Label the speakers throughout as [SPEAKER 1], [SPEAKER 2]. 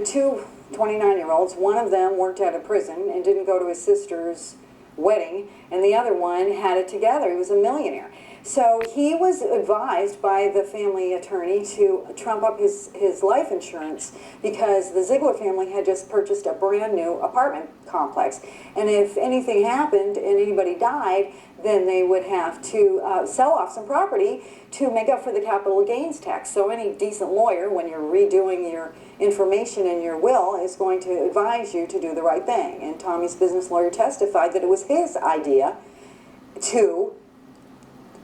[SPEAKER 1] Two 29-year-olds, one of them worked out of prison and didn't go to his sister's wedding, and the other one had it together. He was a millionaire. So he was advised by the family attorney to trump up his life insurance because the Zeigler family had just purchased a brand new apartment complex. And if anything happened and anybody died, then they would have to sell off some property to make up for the capital gains tax. So any decent lawyer, when you're redoing your information in your will, is going to advise you to do the right thing. And Tommy's business lawyer testified that it was his idea to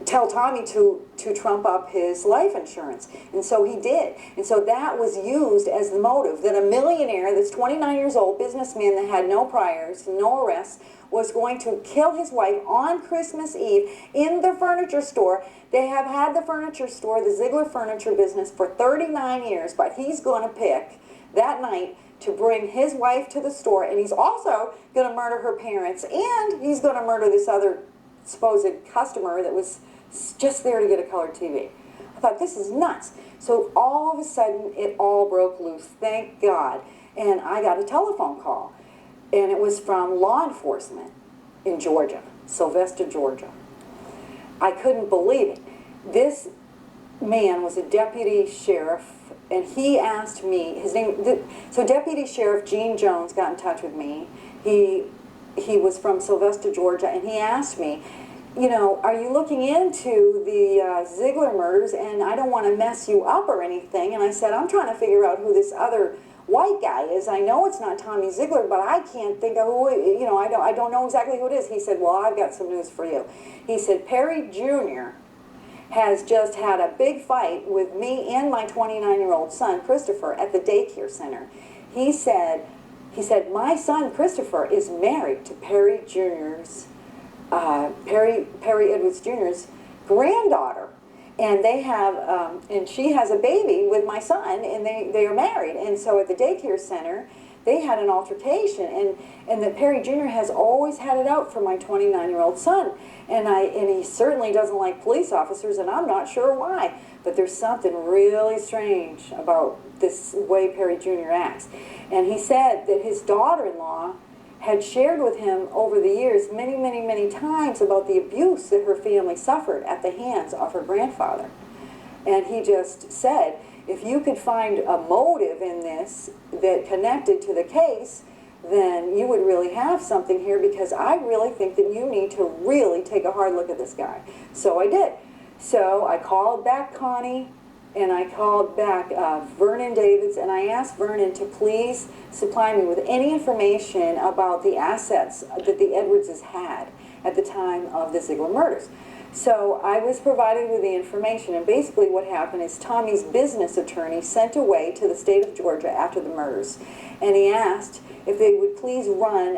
[SPEAKER 1] tell Tommy to trump up his life insurance. And so he did. And so that was used as the motive, that a millionaire that's 29 years old, businessman that had no priors, no arrests, was going to kill his wife on Christmas Eve in the furniture store. They have had the furniture store, the Zeigler furniture business, for 39 years, but he's going to pick that night to bring his wife to the store, and he's also going to murder her parents, and he's going to murder this other supposed customer that was just there to get a colored TV. I thought, this is nuts. So all of a sudden, it all broke loose, thank God. And I got a telephone call, and it was from law enforcement in Georgia, Sylvester, Georgia. I couldn't believe it. This man was a deputy sheriff, and he asked me, so Deputy Sheriff Gene Jones got in touch with me. He was from Sylvester, Georgia, and he asked me, you know, are you looking into the Zeigler murders? And I don't want to mess you up or anything. And I said, I'm trying to figure out who this other white guy is. I know it's not Tommy Zeigler, but I can't think of who, you know, I don't know exactly who it is. He said, well, I've got some news for you. He said, Perry Jr. has just had a big fight with me and my 29-year-old son, Christopher, at the daycare center. He said, my son, Christopher, is married to Perry Jr.'s, Perry Edwards Jr.'s granddaughter. And they have, and she has a baby with my son, and they are married. And so at the daycare center, they had an altercation, and that Perry Jr. has always had it out for my 29-year-old son. And he certainly doesn't like police officers, and I'm not sure why. But there's something really strange about this way Perry Jr. acts. And he said that his daughter-in-law had shared with him over the years many, many, many times about the abuse that her family suffered at the hands of her grandfather. And he just said, if you could find a motive in this that connected to the case, then you would really have something here, because I really think that you need to really take a hard look at this guy. So I did. So I called back Connie, and I called back Vernon Davids, and I asked Vernon to please supply me with any information about the assets that the Edwardses had at the time of the Zeigler murders. So I was provided with the information, and basically what happened is Tommy's business attorney sent away to the state of Georgia after the murders, and he asked if they would please run,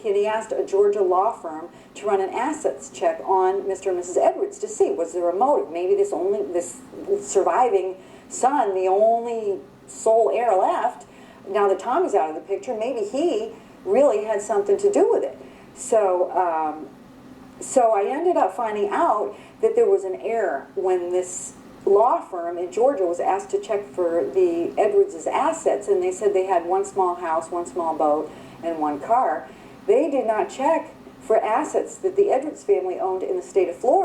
[SPEAKER 1] he asked a Georgia law firm to run an assets check on Mr. and Mrs. Edwards to see, was there a motive? Maybe this surviving son, the only sole heir left, now that Tommy's out of the picture, maybe he really had something to do with it. So, so I ended up finding out that there was an error when this law firm in Georgia was asked to check for the Edwards' assets, and they said they had one small house, one small boat, and one car. They did not check for assets that the Edwards family owned in the state of Florida.